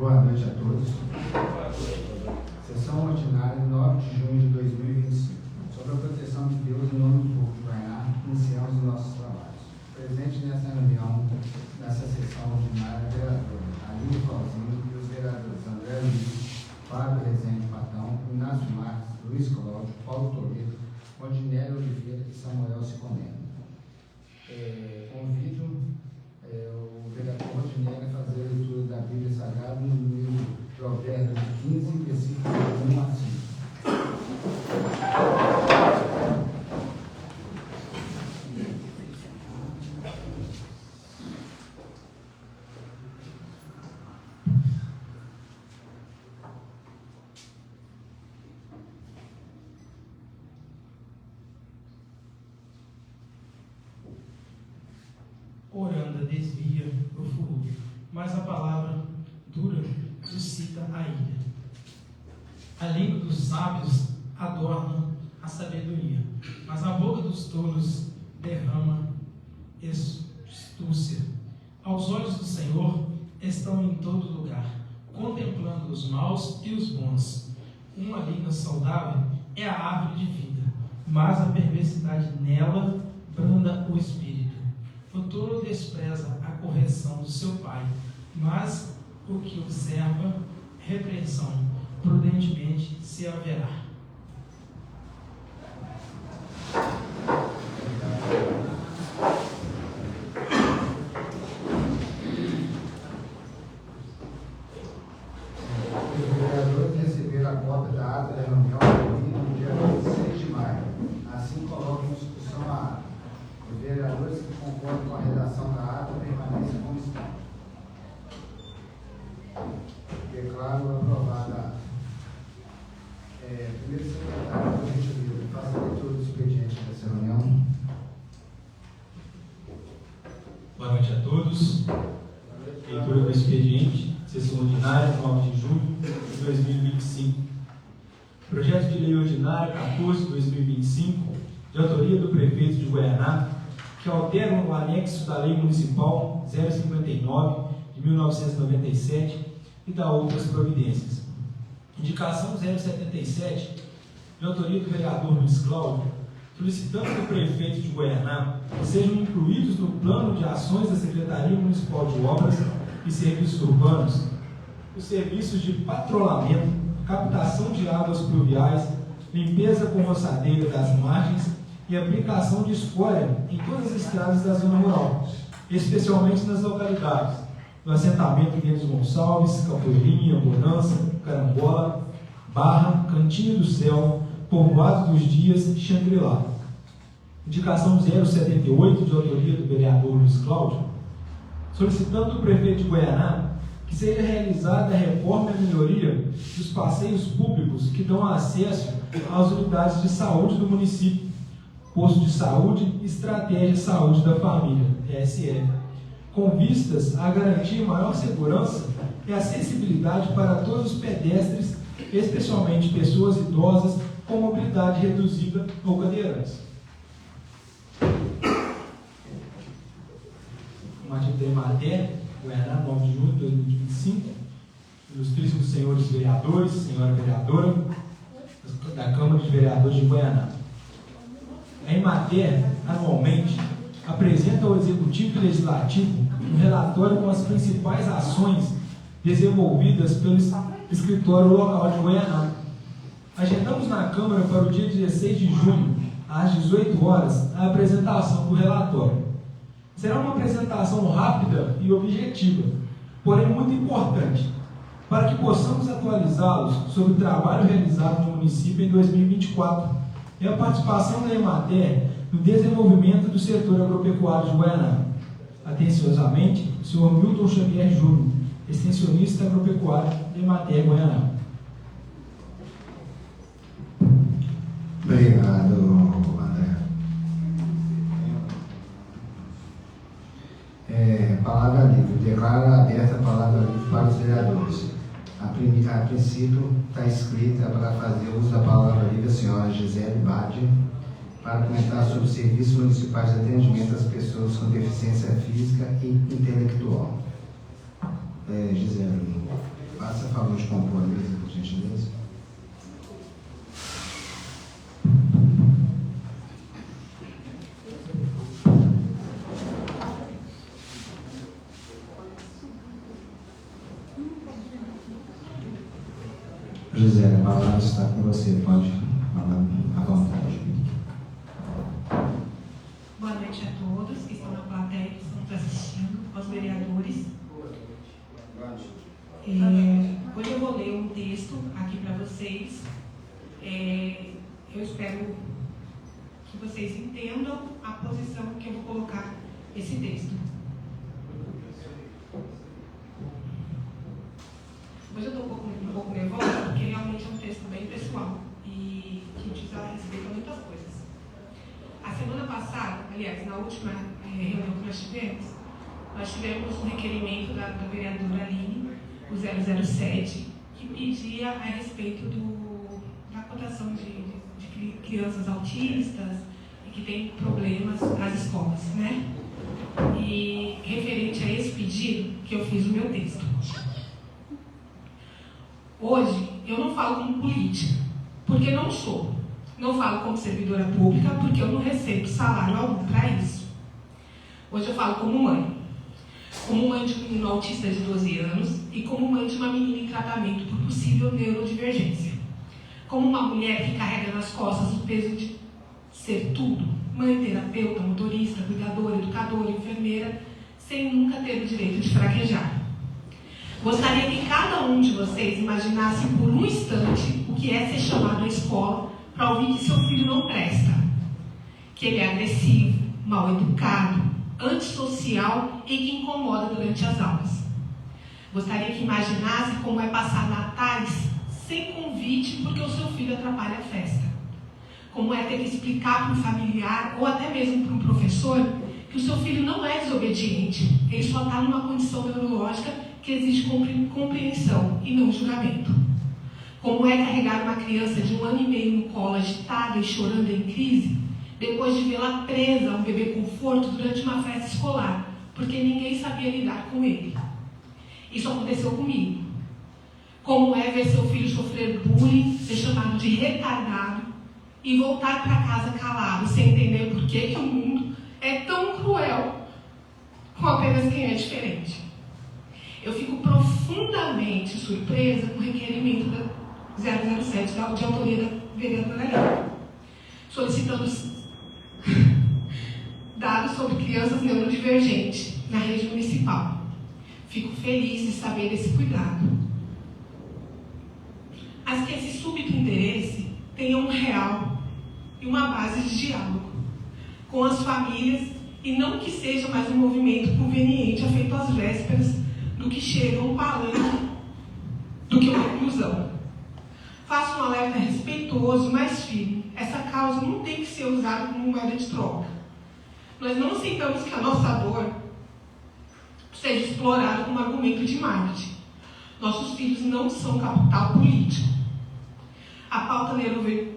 Boa noite a todos. Sessão ordinária, 9 de junho de 2025. Sobre a proteção de Deus em nome do povo de Guaraná, iniciamos os nossos trabalhos. Presente nessa reunião, nessa sessão ordinária, a vereadora Aline Fauzinho e os vereadores André Luiz, Fábio Rezende Patão, Inácio Marques, Luiz Cláudio, Paulo Toledo, Odinélio Oliveira e Samuel Sicomeno. Convido o vereador Odinélio a fazer a leitura da Bíblia Sagrada no livro de Provérbios 15, versículos 1 a 5. Orando desvia o furor, mas a palavra dura suscita a ira. A língua dos sábios adorna a sabedoria, mas a boca dos tolos derrama astúcia. Aos olhos do Senhor estão em todo lugar, contemplando os maus e os bons. Uma língua saudável é a árvore de vida, mas a perversidade nela branda o espírito. O tolo despreza a correção do seu pai, mas o que observa repreensão prudentemente se haverá. Os vereadores receberam a cópia da ata da reunião no dia 26 de maio. Assim colocam em discussão a ata. Os vereadores que concordam com a redação da ata permanecem como estão. Declaro aprovada a ata. Primeiro secretário, por gentileza, faça a leitura do expediente dessa reunião. Boa noite a todos. Leitura do expediente, sessão ordinária, 9 de julho de 2025. Projeto de lei ordinária 14/2025, de autoria do prefeito de Guaraná, que alteram o anexo da Lei Municipal 059 de 1997 e dá outras providências. Indicação 077, de autoria do vereador Luiz Cláudio, solicitando do prefeito de Guaraná que sejam incluídos no plano de ações da Secretaria Municipal de Obras e Serviços Urbanos os serviços de patrulhamento, captação de águas pluviais, limpeza com roçadeira das margens e aplicação de escória em todas as estradas da zona rural, especialmente nas localidades do assentamento Guedes Gonçalves, Capoeirinha, Bonança, Carambola, Barra, Cantinho do Céu, Povoado dos Dias e Xangri-Lá. Indicação 078, de autoria do vereador Luiz Cláudio, solicitando do prefeito de Guaraná que seja realizada a reforma e a melhoria dos passeios públicos que dão acesso às unidades de saúde do município, posto de saúde e estratégia de saúde da família, ESF, com vistas a garantir maior segurança e acessibilidade para todos os pedestres, especialmente pessoas idosas com mobilidade reduzida ou cadeirantes. Uma atividade em matéria, Guaraná, 9 de junho de 2025, ilustríssimos senhores vereadores, senhora vereadora da Câmara de Vereadores de Guaraná. A Emater, anualmente, apresenta ao Executivo e Legislativo um relatório com as principais ações desenvolvidas pelo escritório local de Guaraná. Agendamos na Câmara para o dia 16 de junho, às 18 horas, a apresentação do relatório. Será uma apresentação rápida e objetiva, porém muito importante, para que possamos atualizá-los sobre o trabalho realizado no município em 2024 e a participação da Emater no desenvolvimento do setor agropecuário de Guaraná. Atenciosamente, o senhor Milton Xavier Júnior, extensionista agropecuário da Emater Guaraná. Obrigado, André. Palavra livre. Declaro aberta a palavra livre para os vereadores. A princípio, está escrita para fazer uso da palavra livre a senhora Gisele Bade, para comentar sobre os serviços municipais de atendimento às pessoas com deficiência física e intelectual. Gisele. Faça a favor de compor a mesa, por gentileza. Gisele, a palavra está com você, pode falar à vontade. Boa noite a todos que estão na plateia, que estão nos assistindo, aos vereadores. Hoje eu vou ler um texto aqui para vocês. Eu espero que vocês entendam a posição que eu vou colocar esse texto. Hoje eu estou um pouco nervosa, porque realmente é um texto bem pessoal e que diz a respeito a muitas coisas. A semana passada, aliás, na última reunião que nós tivemos um requerimento da vereadora Aline, o 007, que pedia a respeito da cotação de crianças autistas e que têm problemas nas escolas, né? E referente a esse pedido que eu fiz o meu texto. Hoje, eu não falo como política, porque não sou. Não falo como servidora pública, porque eu não recebo salário algum para isso. Hoje eu falo como mãe. Como mãe de um menino autista de 12 anos e como mãe de uma menina em tratamento por possível neurodivergência. Como uma mulher que carrega nas costas o peso de ser tudo. Mãe, terapeuta, motorista, cuidadora, educadora, enfermeira, sem nunca ter o direito de fraquejar. Gostaria que cada um de vocês imaginasse por um instante o que é ser chamado à escola para ouvir que seu filho não presta, que ele é agressivo, mal educado, antissocial e que incomoda durante as aulas. Gostaria que imaginasse como é passar natais sem convite porque o seu filho atrapalha a festa. Como é ter que explicar para um familiar ou até mesmo para um professor que o seu filho não é desobediente, ele só está numa condição neurológica que exige compreensão e não julgamento. Como é carregar uma criança de 1 ano e meio no colo agitada e chorando em crise, depois de vê-la presa a um bebê conforto durante uma festa escolar, porque ninguém sabia lidar com ele. Isso aconteceu comigo. Como é ver seu filho sofrer bullying, ser chamado de retardado e voltar para casa calado, sem entender por que o mundo é tão cruel com apenas quem é diferente. Eu fico profundamente surpresa com o requerimento da 007, de autoria da vereadora Aline, solicitando dados sobre crianças neurodivergentes na rede municipal. Fico feliz de saber desse cuidado. Mas que esse súbito interesse tenha um real e uma base de diálogo com as famílias e não que seja mais um movimento conveniente feito às vésperas do que chega a um palanque do que uma inclusão. Faço um alerta respeitoso, mas firme. Essa causa não tem que ser usada como moeda de troca. Nós não aceitamos que a nossa dor seja explorada como argumento de marketing. Nossos filhos não são capital político. A pauta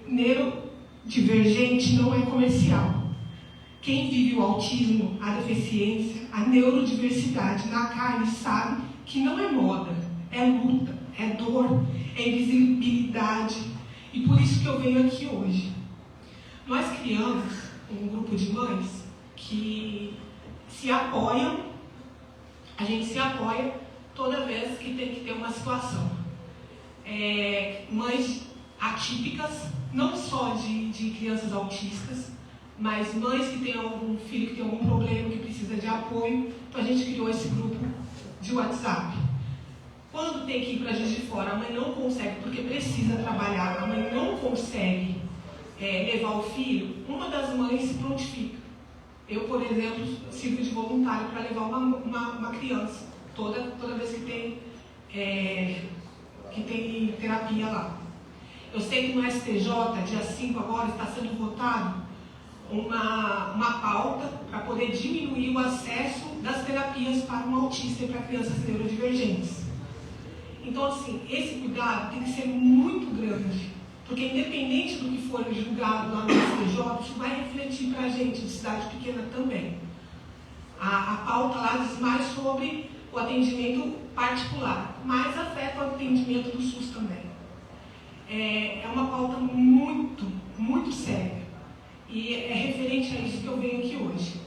neurodivergente não é comercial. Quem vive o autismo, a deficiência, a neurodiversidade na carne sabe que não é moda, é luta, é dor, é invisibilidade. E por isso que eu venho aqui hoje. Nós criamos um grupo de mães que se apoiam, a gente se apoia toda vez que tem que ter uma situação. Mães atípicas, não só de crianças autistas, mas mães que têm algum filho que tem algum problema, que precisa de apoio. Então a gente criou esse grupo de WhatsApp. Quando tem que ir para Juiz de Fora, a mãe não consegue, porque precisa trabalhar, a mãe não consegue levar o filho, uma das mães se prontifica. Eu, por exemplo, sirvo de voluntário para levar uma criança, toda vez que tem terapia lá. Eu sei que no STJ, dia 5 agora, está sendo votado uma pauta para poder diminuir o acesso das terapias para um autista e para crianças neurodivergentes. Então, assim, esse cuidado tem que ser muito grande, porque independente do que for julgado lá no STJ, isso vai refletir para a gente, de cidade pequena também. A pauta lá diz mais sobre o atendimento particular, mas afeta o atendimento do SUS também. É uma pauta muito, muito séria e é referente a isso que eu venho aqui hoje.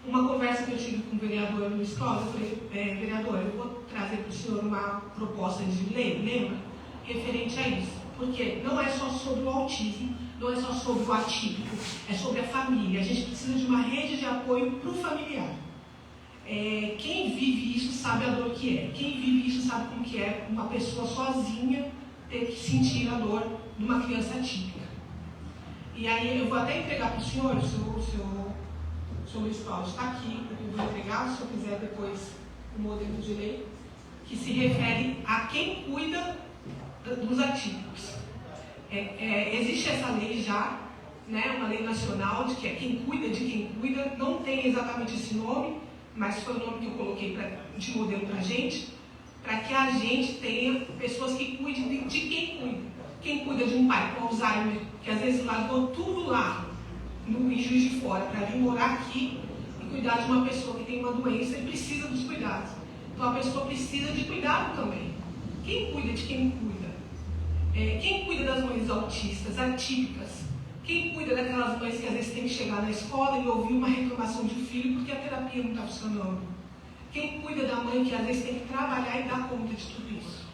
Uma conversa que eu tive com o vereador Luiz Cláudio, eu falei, vereador, eu vou trazer para o senhor uma proposta de lei, lembra? Referente a isso, porque não é só sobre o autismo, não é só sobre o atípico, é sobre a família. A gente precisa de uma rede de apoio para o familiar. Quem vive isso sabe a dor que é. Quem vive isso sabe como que é uma pessoa sozinha ter que sentir a dor de uma criança atípica. E aí eu vou até entregar para o senhor, o senhor Luiz Paulo está aqui, eu vou entregar, se o senhor quiser depois, o modelo de lei, que se refere a quem cuida dos atípicos. Existe essa lei já, né, uma lei nacional, de que é quem cuida de quem cuida, não tem exatamente esse nome, mas foi o nome que eu coloquei de modelo para a gente, para que a gente tenha pessoas que cuidem de quem cuida. Quem cuida de um pai com Alzheimer, que às vezes largou tudo lá, em Juiz de Fora, para vir morar aqui e cuidar de uma pessoa que tem uma doença e precisa dos cuidados. Então a pessoa precisa de cuidado também. Quem cuida de quem cuida? Quem cuida das mães autistas, atípicas? Quem cuida daquelas mães que às vezes tem que chegar na escola e ouvir uma reclamação de filho porque a terapia não está funcionando? Quem cuida da mãe que às vezes tem que trabalhar e dar conta de tudo isso?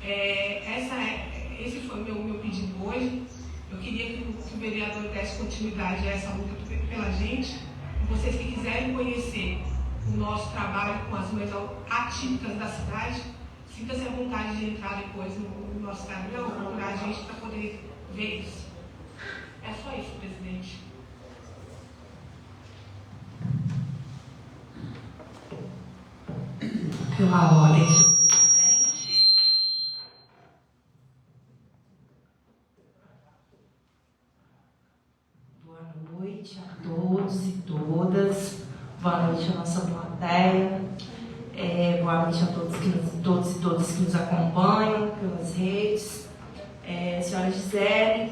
Esse foi o meu pedido hoje. Eu queria que o vereador desse continuidade a essa luta pela gente. Vocês que quiserem conhecer o nosso trabalho com as mães atípicas da cidade, sinta-se à vontade de entrar depois no nosso Instagram ou procurar a gente para poder ver isso. É só isso, presidente. Pela ordem, senhor presidente. Boa noite a todos e todas. Boa noite à nossa plateia. Boa noite a todos e todas que nos acompanham pelas redes. Senhora Gisele,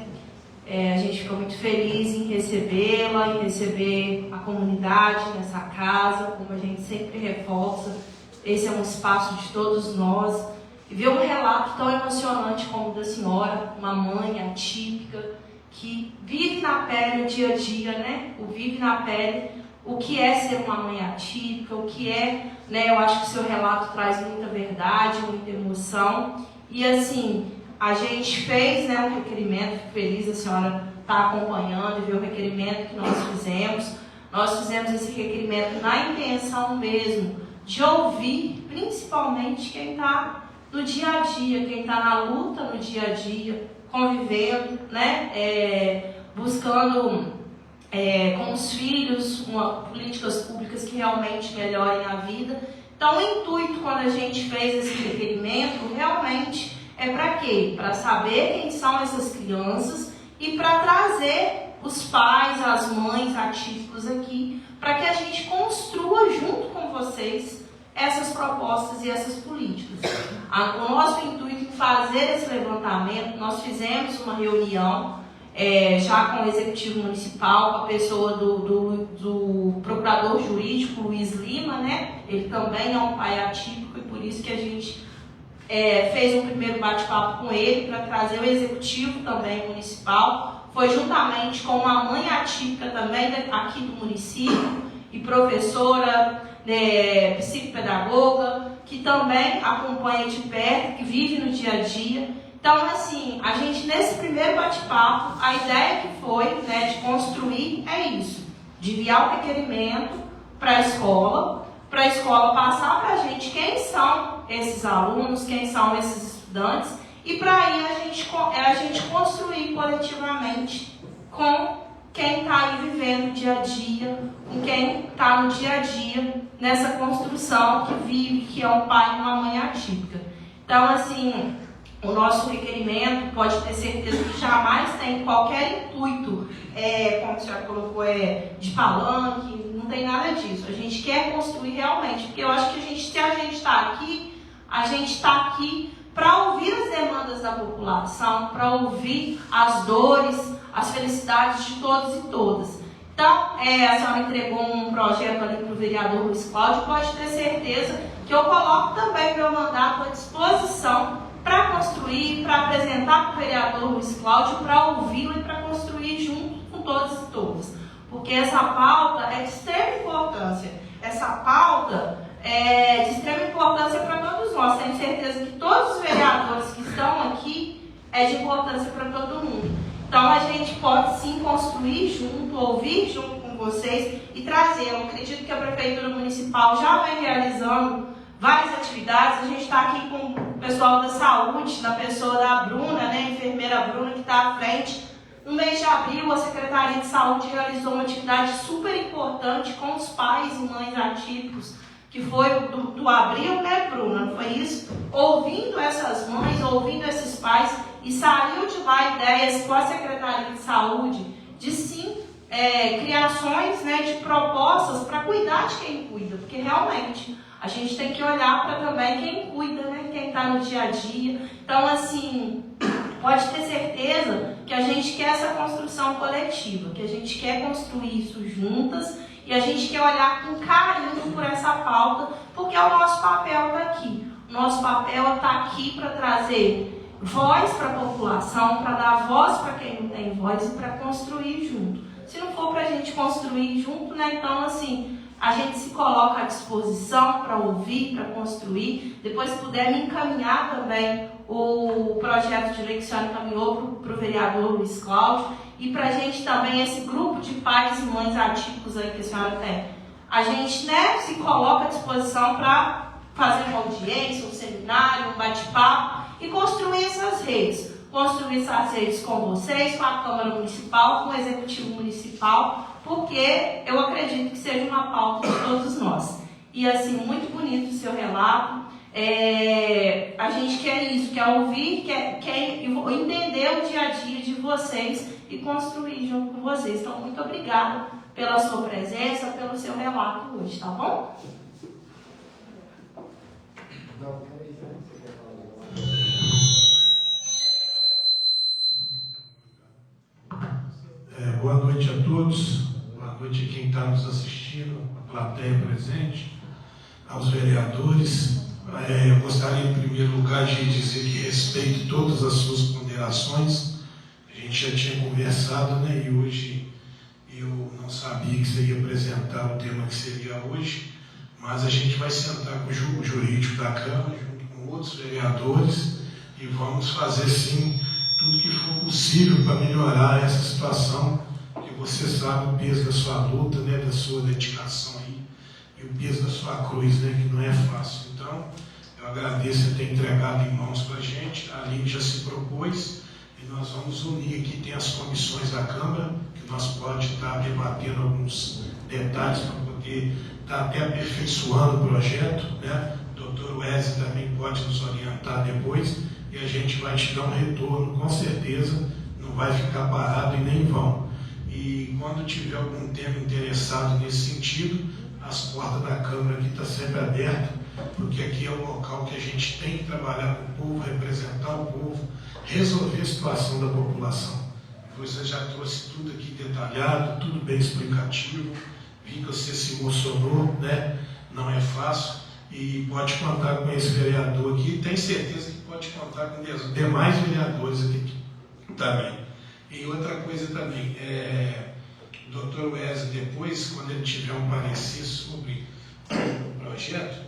a gente ficou muito feliz em recebê-la, em receber a comunidade nessa casa, como a gente sempre reforça. Esse é um espaço de todos nós. E ver um relato tão emocionante como o da senhora, uma mãe atípica, que vive na pele o dia a dia, né? Vive na pele o que é ser uma mãe atípica, o que é, né? Eu acho que o seu relato traz muita verdade, muita emoção. E assim, a gente fez, né, um requerimento, fico feliz a senhora estar acompanhando e ver o requerimento que nós fizemos. Nós fizemos esse requerimento na intenção mesmo de ouvir, principalmente, quem está no dia a dia, quem está na luta no dia a dia, convivendo, né, buscando com os filhos políticas públicas que realmente melhorem a vida. Então, o intuito, quando a gente fez esse requerimento, realmente é para quê? Para saber quem são essas crianças e para trazer os pais, as mães atípicos aqui, para que a gente construa junto com vocês essas propostas e essas políticas. O nosso intuito em fazer esse levantamento, nós fizemos uma reunião já com o Executivo Municipal, com a pessoa do Procurador Jurídico, Luiz Lima, né? Ele também é um pai atípico e por isso que a gente fez um primeiro bate-papo com ele para trazer o Executivo também Municipal. Foi juntamente com uma mãe atípica também aqui do município e professora, psicopedagoga, que também acompanha de perto, que vive no dia a dia. Então, assim, a gente nesse primeiro bate-papo, a ideia que foi, né, de construir é isso, de enviar o requerimento para a escola passar para a gente quem são esses alunos, quem são esses estudantes, e para aí a gente construir coletivamente com quem está aí vivendo o dia a dia, com quem está no dia a dia nessa construção que vive, que é um pai e uma mãe atípica. Então, assim, o nosso requerimento pode ter certeza que jamais tem qualquer intuito, como a senhora colocou, de palanque, não tem nada disso. A gente quer construir realmente, porque eu acho que se a gente está aqui para ouvir as demandas da população, para ouvir as dores, as felicidades de todos e todas. Então, a senhora entregou um projeto ali para o vereador Luiz Cláudio, pode ter certeza que eu coloco também meu mandato à disposição para construir, para apresentar para o vereador Luiz Cláudio, para ouvi-lo e para construir junto com todos e todas. Porque essa pauta é de extrema importância. Essa pauta é de extrema importância para todos nós. Tenho certeza que todos os vereadores que estão aqui é de importância para todo mundo. Então, a gente pode sim construir junto, ouvir junto com vocês e trazer. Eu acredito que a Prefeitura Municipal já vem realizando várias atividades. A gente está aqui com o pessoal da saúde, na pessoa da Bruna, né, a enfermeira Bruna, que está à frente. No mês de abril, a Secretaria de Saúde realizou uma atividade super importante com os pais e mães atípicos, que foi do abril, né, Bruna? Não foi isso? Ouvindo essas mães, ouvindo esses pais, e saiu de lá ideias com a Secretaria de Saúde de sim criações, né, de propostas para cuidar de quem cuida, porque realmente a gente tem que olhar para também quem cuida, né, quem está no dia a dia. Então, assim, pode ter certeza que a gente quer essa construção coletiva, que a gente quer construir isso juntas e a gente quer olhar com carinho por essa pauta, porque é o nosso papel daqui. O nosso papel está aqui para trazer voz para a população, para dar voz para quem não tem voz e para construir junto. Se não for para a gente construir junto, né, então, assim, a gente se coloca à disposição para ouvir, para construir. Depois, se puder me encaminhar também o projeto de lei que a senhora encaminhou para o vereador Luiz Cláudio e para a gente também, esse grupo de pais e mães atípicos aí que a senhora tem. A gente, né, se coloca à disposição para fazer uma audiência, um seminário, um bate-papo e construir essas redes. Construir essas redes com vocês, com a Câmara Municipal, com o Executivo Municipal, porque eu acredito que seja uma pauta de todos nós. E assim, muito bonito o seu relato. A gente quer isso, quer ouvir, quer entender o dia a dia de vocês e construir junto com vocês. Então, muito obrigada pela sua presença, pelo seu relato hoje, tá bom? Boa noite a todos, boa noite a quem está nos assistindo, a plateia presente, aos vereadores. Eu gostaria, em primeiro lugar, de dizer que respeito todas as suas ponderações. A gente já tinha conversado, né? E hoje eu não sabia que você ia apresentar o tema que seria hoje, mas a gente vai sentar com o jurídico da Câmara, junto com outros vereadores, e vamos fazer, sim, tudo que for possível para melhorar essa situação, que você sabe o peso da sua luta, né, da sua dedicação aí, e o peso da sua cruz, né, que não é fácil. Então, eu agradeço ter entregado em mãos para a gente. A Aline já se propôs, e nós vamos unir aqui, tem as comissões da Câmara, que nós podemos estar debatendo alguns detalhes para poder estar até aperfeiçoando o projeto, né? O Dr. Wesley também pode nos orientar depois, e a gente vai te dar um retorno, com certeza, não vai ficar parado e nem vão. E quando tiver algum tema interessado nesse sentido, as portas da Câmara aqui estão sempre abertas, porque aqui é o local que a gente tem que trabalhar com o povo, representar o povo, resolver a situação da população. Você já trouxe tudo aqui detalhado, tudo bem explicativo, vi que você se emocionou, né? Não é fácil, e pode contar com esse vereador aqui, tem certeza que pode contar com os demais vereadores aqui também. E outra coisa também, o Dr. Wesley, depois, quando ele tiver um parecer sobre o projeto,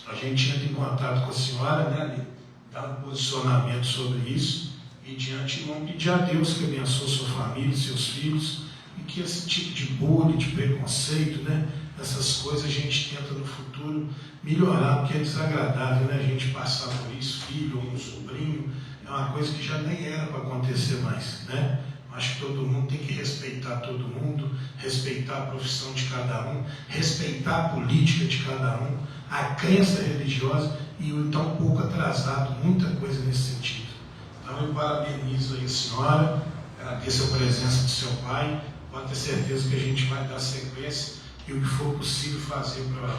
a gente entra em contato com a senhora, né, dar um posicionamento sobre isso, e de antemão pedir a Deus que abençoe sua família, seus filhos, e que esse tipo de bullying, de preconceito, né, essas coisas a gente tenta no futuro melhorar, porque é desagradável, né, a gente passar por isso, filho ou um sobrinho, é uma coisa que já nem era para acontecer mais, né? Acho que todo mundo tem que respeitar todo mundo, respeitar a profissão de cada um, respeitar a política de cada um, a crença religiosa, e está um pouco atrasado muita coisa nesse sentido. Então eu parabenizo aí a senhora, agradeço a presença do seu pai, pode ter certeza que a gente vai dar sequência e o que for possível fazer para,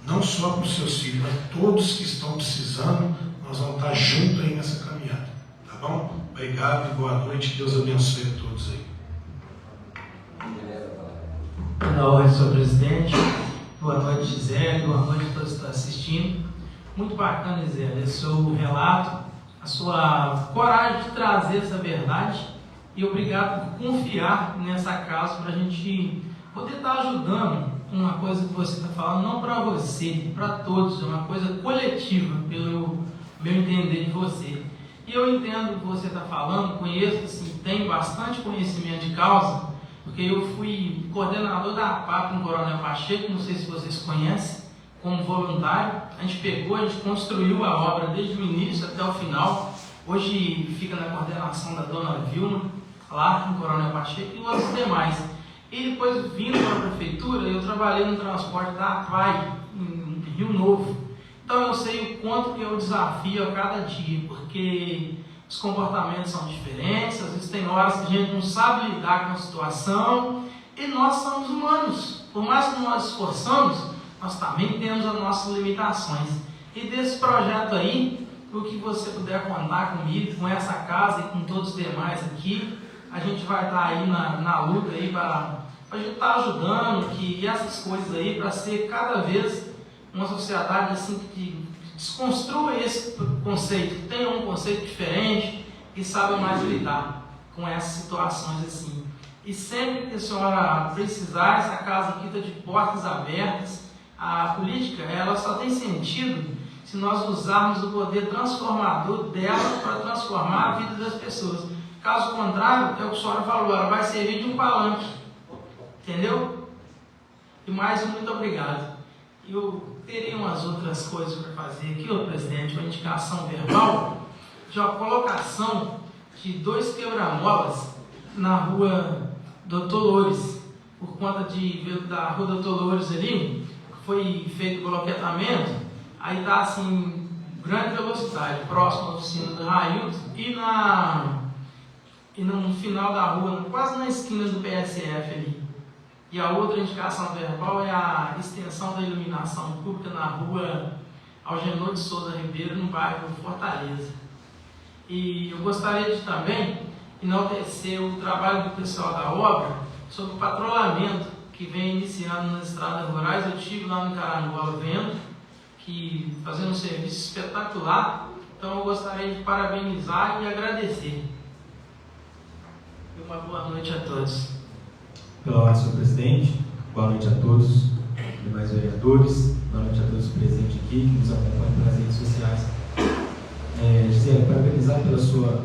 não só para os seus filhos, mas todos que estão precisando, nós vamos estar juntos aí nessa caminhada. Tá bom? Obrigado e boa noite. Deus abençoe a todos aí. Na ordem, senhor presidente. Boa noite, Gisele. Boa noite a todos que estão assistindo. Muito bacana, Gisele, esse seu relato, a sua coragem de trazer essa verdade e obrigado por confiar nessa causa para a gente poder estar ajudando uma coisa que você está falando, não para você, para todos, é uma coisa coletiva, pelo meu entender de você. E eu entendo o que você está falando, conheço, assim, tenho bastante conhecimento de causa, porque eu fui coordenador da APAP em Coronel Pacheco, não sei se vocês conhecem, como voluntário. A gente construiu a obra desde o início até o final. Hoje fica na coordenação da dona Vilma, lá em Coronel Pacheco, e outros demais. E depois, vindo para a prefeitura, eu trabalhei no transporte da APAI, em Rio Novo. Então eu sei o quanto que eu desafio a cada dia, porque os comportamentos são diferentes, às vezes tem horas que a gente não sabe lidar com a situação, e nós somos humanos. Por mais que nós esforçamos, nós também temos as nossas limitações. E desse projeto aí, o que você puder contar comigo, com essa casa e com todos os demais aqui, a gente vai estar aí na luta aí para a gente estar ajudando, e essas coisas aí, para ser cada vez uma sociedade assim que desconstrua esse conceito, que tenha um conceito diferente e saiba mais lidar com essas situações assim. E sempre que a senhora precisar, essa casa aqui está de portas abertas. A política, ela só tem sentido se nós usarmos o poder transformador dela para transformar a vida das pessoas. Caso contrário, é o que a senhora falou, ela vai servir de um palanque. Entendeu? E mais um muito obrigado. Eu teria umas outras coisas para fazer aqui, ô presidente, uma indicação verbal de uma colocação de 2 quebra-molas na rua Doutor Loures, por conta da rua Doutor Loures ali, foi feito o bloqueamento, aí está assim, grande velocidade, próximo à oficina do Railton e no final da rua, quase na esquina do PSF ali. E a outra indicação verbal é a extensão da iluminação pública na rua Algenor de Souza Ribeiro, no bairro Fortaleza. E eu gostaria de também enaltecer o trabalho do pessoal da obra sobre o patrulhamento que vem iniciando nas estradas rurais. Eu estive lá no Carangola vendo, fazendo um serviço espetacular. Então eu gostaria de parabenizar e agradecer. E uma boa noite a todos. Pela ordem, senhor presidente, boa noite a todos, demais vereadores, boa noite a todos presentes aqui, que nos acompanham pelas redes sociais. Gisele, parabenizar pela sua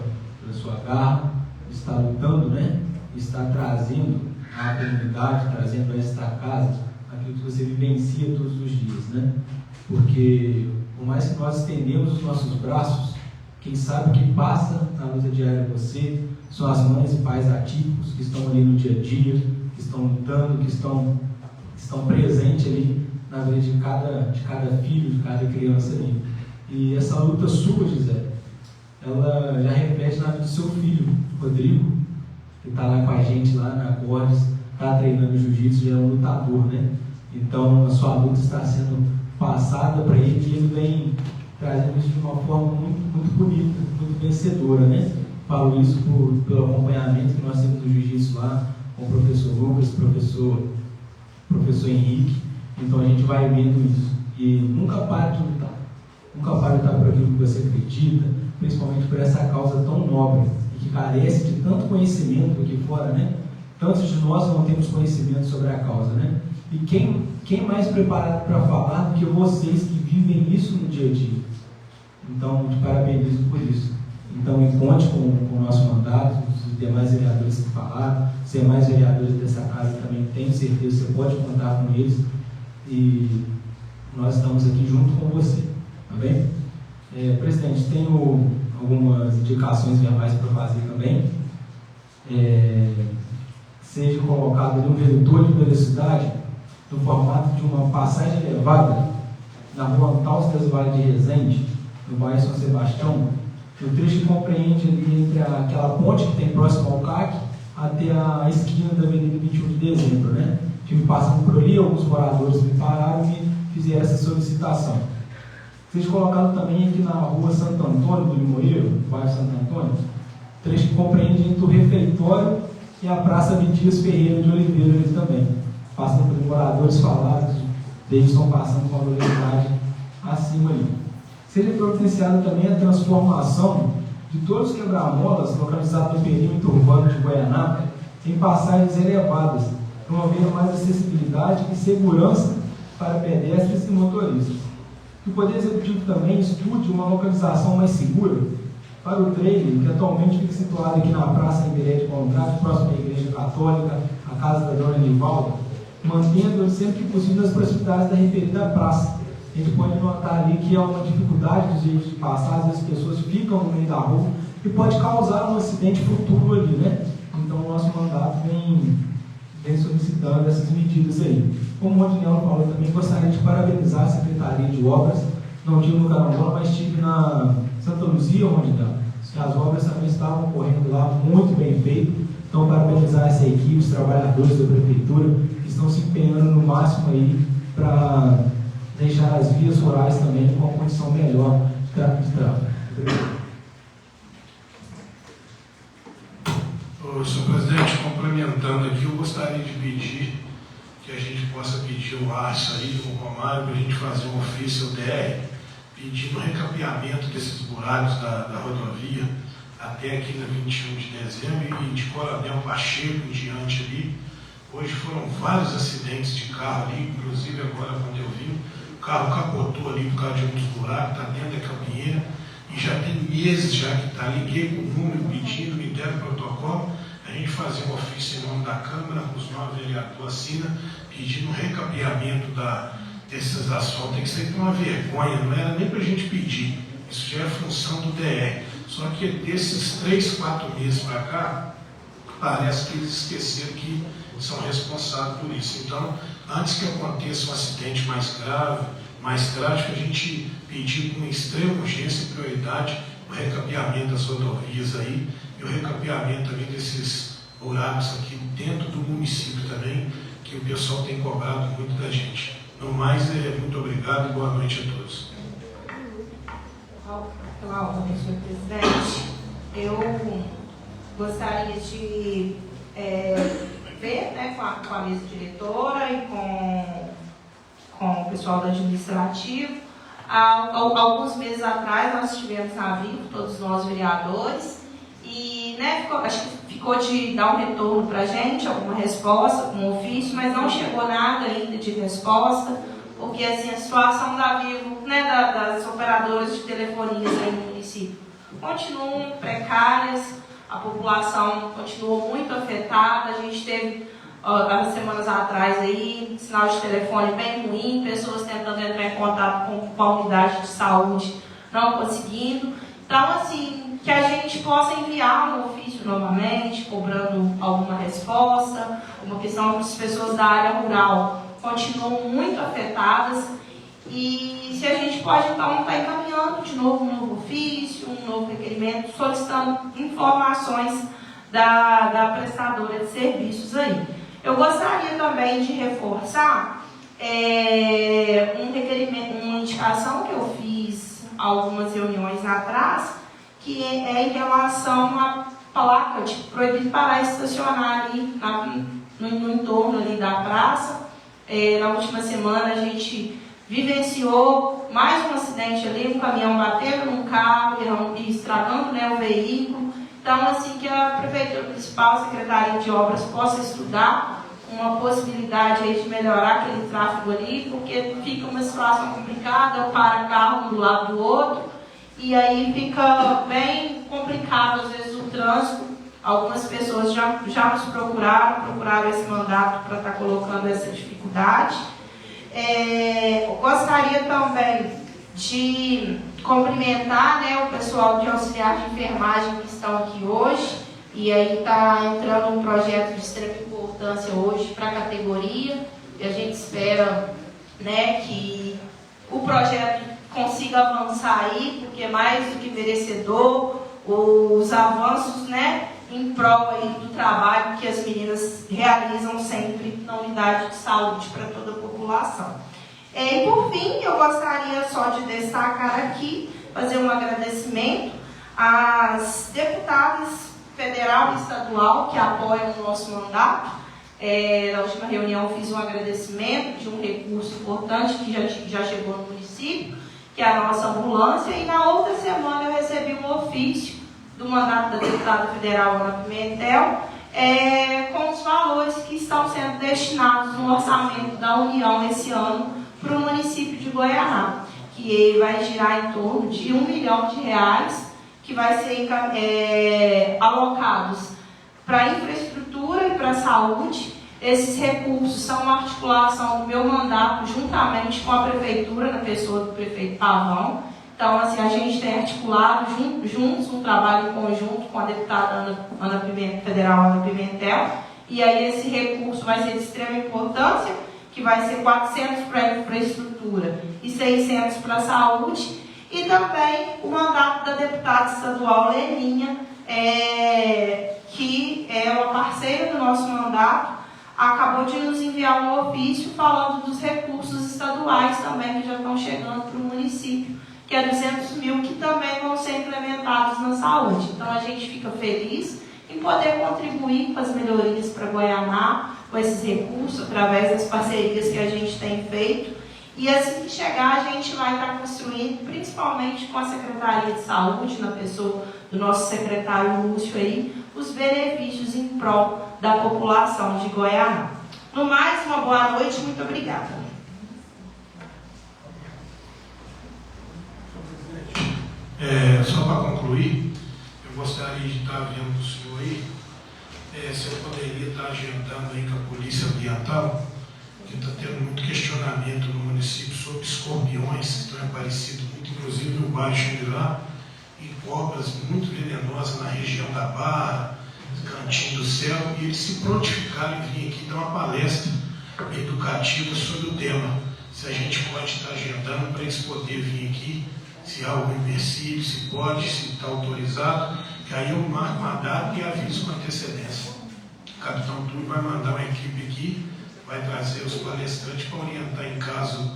garra, está lutando, né? Está trazendo à comunidade, trazendo a esta casa aquilo que você vivencia todos os dias, né? Porque, por mais que nós estendemos os nossos braços, quem sabe que passa na luta diária com você são as mães e pais atípicos que estão ali no dia a dia, que estão lutando, que estão presentes ali na vida de cada filho, de cada criança ali. E essa luta sua, Gisele, ela já reflete na vida do seu filho, Rodrigo, que está lá com a gente, lá na Cordes, está treinando jiu-jitsu, já é um lutador, né? Então, a sua luta está sendo passada para ele e ele vem trazendo isso de uma forma muito, muito bonita, muito vencedora, né? Falo isso pelo acompanhamento que nós temos no jiu-jitsu lá, com o professor Lucas, professor Henrique. Então a gente vai vendo isso. E nunca para de lutar. Nunca para de lutar por aquilo que você acredita, principalmente por essa causa tão nobre e que carece de tanto conhecimento aqui fora, né? Tantos de nós não temos conhecimento sobre a causa, né? E quem mais preparado para falar do que vocês que vivem isso no dia a dia? Então, te parabenizo por isso. Então, conte com o nosso mandato, os demais vereadores que falaram, os demais vereadores dessa casa também, tenho certeza, você pode contar com eles e nós estamos aqui junto com você, tá bem? Presidente, tenho algumas indicações verbais para fazer também. Seja colocado ali um redutor de velocidade no formato de uma passagem elevada na rua Antônio das Vales de Resende, no bairro São Sebastião, o trecho que compreende ali entre aquela ponte que tem próximo ao CAC até a esquina da Avenida 21 de Dezembro, né? Estive passando por ali, alguns moradores me pararam e fizeram essa solicitação. Seja colocado também aqui na rua Santo Antônio do Limoeiro, no bairro Santo Antônio, trecho que compreende entre o refeitório e a Praça Vitias Ferreira de Oliveira ali também. passando pelos moradores falados, eles estão passando com uma velocidade acima ali. Seria providenciada também a transformação de todos os quebra-molas localizados no perímetro urbano de Guaianá em passagens elevadas, promovendo mais acessibilidade e segurança para pedestres e motoristas. Que o Poder Executivo também estude uma localização mais segura para o trailer, que atualmente fica situado aqui na Praça Iberê de Bondade, próximo à Igreja Católica, a casa da Dona Nivalda, mantendo sempre que possível as proximidades da referida praça. A gente pode notar ali que há uma dificuldade de passar, às vezes as pessoas ficam no meio da rua e pode causar um acidente futuro ali, né? Então o nosso mandato vem solicitando essas medidas aí. Como o Rodinel falou também, gostaria de parabenizar a Secretaria de Obras. Não tive no Carambola, mas estive na Santa Luzia, Rodinel. As obras também estavam ocorrendo lá, muito bem feito. Então, parabenizar essa equipe, os trabalhadores da Prefeitura, que estão se empenhando no máximo aí para deixar as vias rurais também com uma condição melhor de tráfego. Senhor presidente, complementando aqui, eu gostaria de pedir que a gente possa pedir o Arce aí, o Romário, para a gente fazer um ofício ao DR, pedindo o recapeamento desses buracos da rodovia até aqui na 21 de dezembro e de Coronel Pacheco em diante ali. Hoje foram vários acidentes de carro ali, inclusive agora quando eu vi, o carro capotou ali por causa de um dos buracos, está dentro da caminheira, e já tem meses já que está, liguei com o número pedindo, me deram protocolo, a gente fazer um ofício em nome da Câmara, os 9 vereadores assinam, pedindo um recapeamento desses asfaltos. Tem que ser uma vergonha, não era nem para a gente pedir, isso já é função do DR. Só que desses 3, 4 meses para cá, parece que eles esqueceram que são responsáveis por isso. Então, antes que aconteça um acidente mais grave, mais trágico, a gente pediu com extrema urgência e prioridade o recapeamento das rodovias aí e o recapeamento também desses buracos aqui dentro do município também, que o pessoal tem cobrado muito da gente. No mais, muito obrigado e boa noite a todos. Pela ordem, senhor presidente, eu gostaria de ver, né, com a mesa diretora e com o pessoal do administrativo. Alguns meses atrás nós estivemos na Vivo, todos nós vereadores, e né, acho que ficou de dar um retorno para a gente, alguma resposta, um ofício, mas não chegou nada ainda de resposta, porque assim, a situação da Vivo, né, das operadoras de telefonias aí no município continuam precárias, a população continuou muito afetada, a gente teve há semanas atrás aí, sinal de telefone bem ruim, pessoas tentando entrar em contato com a unidade de saúde, não conseguindo. Então, assim, que a gente possa enviar um ofício novamente, cobrando alguma resposta, uma questão que as pessoas da área rural continuam muito afetadas, e se a gente pode, então, estar encaminhando de novo um novo ofício, um novo requerimento, solicitando informações da prestadora de serviços aí. Eu gostaria também de reforçar um requerimento, uma indicação que eu fiz algumas reuniões atrás, que é em relação à placa de proibido parar e estacionar ali no entorno ali da praça. Na última semana a gente vivenciou mais um acidente ali, um caminhão batendo num carro e estragando, né, o veículo. Então, assim, que a Prefeitura Municipal, a Secretaria de Obras, possa estudar uma possibilidade aí de melhorar aquele tráfego ali, porque fica uma situação complicada, para carro um do lado do outro, e aí fica bem complicado, às vezes, o trânsito. Algumas pessoas já nos procuraram esse mandato para estar colocando essa dificuldade. Eu gostaria também de cumprimentar, né, o pessoal de auxiliar de enfermagem que estão aqui hoje, e aí está entrando um projeto de extrema importância hoje para a categoria, e a gente espera, né, que o projeto consiga avançar aí, porque mais do que merecedor, os avanços, né, em prol aí do trabalho que as meninas realizam sempre na unidade de saúde para toda a população. E por fim, eu gostaria só de destacar aqui, fazer um agradecimento às deputadas federal e estadual que apoiam o nosso mandato. Na última reunião eu fiz um agradecimento de um recurso importante que já chegou no município, que é a nossa ambulância, e na outra semana eu recebi um ofício do mandato da deputada federal Ana Pimentel, com os valores que estão sendo destinados no orçamento da União esse ano para o município de Goianá, que vai girar em torno de R$1 milhão, que vai ser alocados para infraestrutura e para saúde. Esses recursos são uma articulação do meu mandato juntamente com a prefeitura, na pessoa do prefeito Pavão. Então, assim, a gente tem articulado juntos um trabalho em conjunto com a deputada federal Ana Pimentel. E aí esse recurso vai ser de extrema importância, que vai ser 400 para infraestrutura e 600 para a saúde. E também o mandato da deputada estadual Leninha, que é uma parceira do nosso mandato, acabou de nos enviar um ofício falando dos recursos estaduais também que já estão chegando para o município, que é 200 mil, que também vão ser implementados na saúde. Então a gente fica feliz em poder contribuir com as melhorias para Goianá, com esses recursos, através das parcerias que a gente tem feito. E assim que chegar, a gente vai estar construindo, principalmente com a Secretaria de Saúde, na pessoa do nosso secretário Lúcio aí, os benefícios em prol da população de Goianá. No mais, uma boa noite, muito obrigada. Só para concluir, eu gostaria de estar vendo o senhor aí, se eu poderia estar agendando aí com a Polícia Ambiental, que está tendo muito questionamento no município sobre escorpiões que estão aparecendo muito, inclusive no bairro Xangri-Lá, e cobras muito venenosas na região da Barra, Cantinho do Céu, e eles se prontificaram em vir aqui dar uma palestra educativa sobre o tema. Se a gente pode estar agendando para eles poderem vir aqui, se há algum empecilho, se pode, se está autorizado, que aí eu marco uma data e aviso com antecedência. O capitão Túlio vai mandar uma equipe aqui, vai trazer os palestrantes para orientar em caso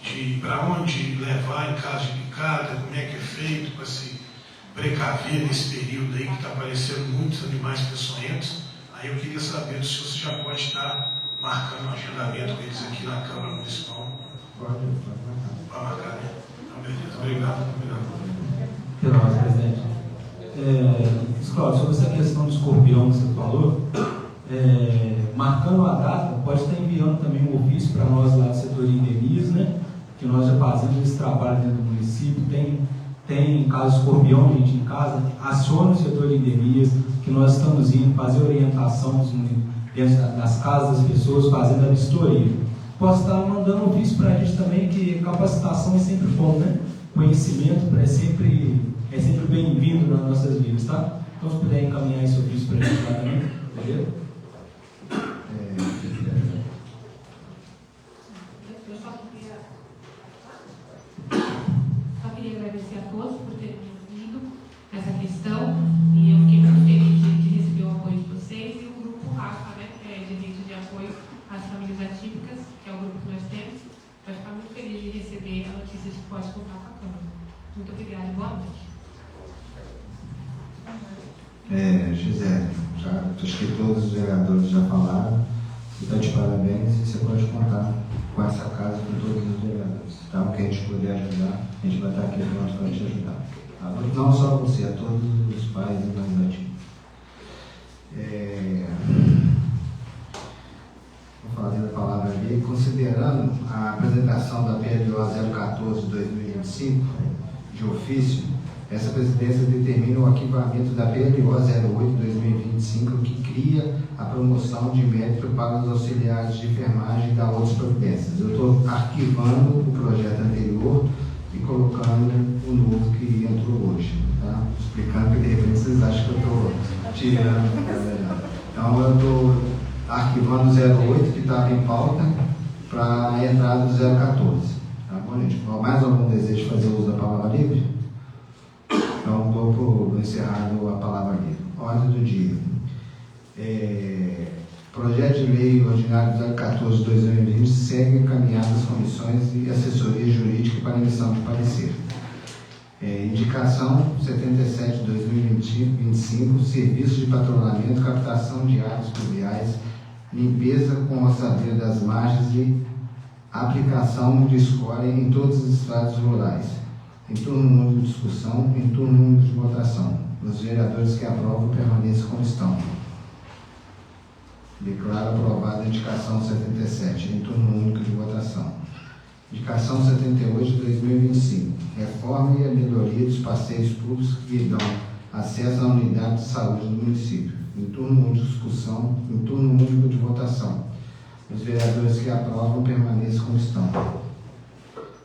de para onde levar, em caso de picada, como é que é feito, para se precaver nesse período aí que está aparecendo muitos animais peçonhentos. Aí eu queria saber se você já pode estar marcando um agendamento com eles aqui na Câmara Municipal. Pode marcar, né? Então, beleza. Obrigado. Pela ordem, presidente. Cláudio, sobre essa questão do escorpião que você falou, marcando a data, pode estar enviando também um ofício para nós lá do setor de endemias, né? Que nós já fazemos esse trabalho dentro do município. Tem caso de escorpião, gente, em casa, aciona o setor de endemias, que nós estamos indo fazer orientação dentro das casas das pessoas, fazendo a vistoria. Posso estar mandando um ofício para a gente também, que capacitação é sempre bom, né? Conhecimento é sempre bem-vindo nas nossas vidas, tá? Então, se puder encaminhar esse ofício para a gente lá também, beleza? Só queria agradecer a todos por terem ouvido essa questão, e eu fiquei muito feliz de receber o apoio de vocês e o grupo RAFA, né, que é de rede de apoio às famílias atípicas, que é o grupo que nós temos. Vai ficar muito feliz de receber a notícia de que pode contar com a Câmara. Muito obrigada e boa noite. Gisele, acho que todos os vereadores já falaram, você está de parabéns e você pode contar com essa casa, com todos os vereadores. Tá? O que a gente puder ajudar, a gente vai estar aqui pronto para te ajudar. Tá? Não só você, a todos os pais e mães ativos. Vou fazer a palavra ali. Considerando a apresentação da PLO 014-2025 de ofício, essa presidência determina o arquivamento da PLO 08-2025, que cria a promoção de mérito para os auxiliares de enfermagem e da outras providências. Eu estou arquivando o projeto anterior e colocando o novo que entrou hoje. Tá? Explicando que de repente vocês acham que eu estou tirando. Então eu estou arquivando o 08, que estava em pauta, para a entrada do 014. Tá bom, gente? Mais algum desejo de fazer uso da palavra livre? Então, dou por encerrado a palavra livre. Ordem do dia. Projeto de lei ordinário 014-2020 segue encaminhado às comissões e assessoria jurídica para emissão de parecer. Indicação 77-2025, serviços de patrulhamento, captação de áreas pluviais, limpeza com ossadeiro das margens e aplicação de escória em todos os estrados rurais. Em turno único de discussão, em turno único de votação. Os vereadores que aprovam permaneçam como estão. Declaro aprovada a indicação 77, em turno único de votação. Indicação 78 de 2025. Reforma e a melhoria dos passeios públicos que dão acesso à unidade de saúde do município. Em turno único de discussão, em turno único de votação. Os vereadores que aprovam permaneçam como estão.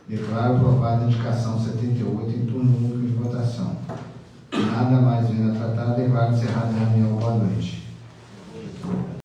Declaro aprovada a indicação 78 em turno único de votação. Nada mais vindo a tratar, declaro encerrada a reunião. Boa noite.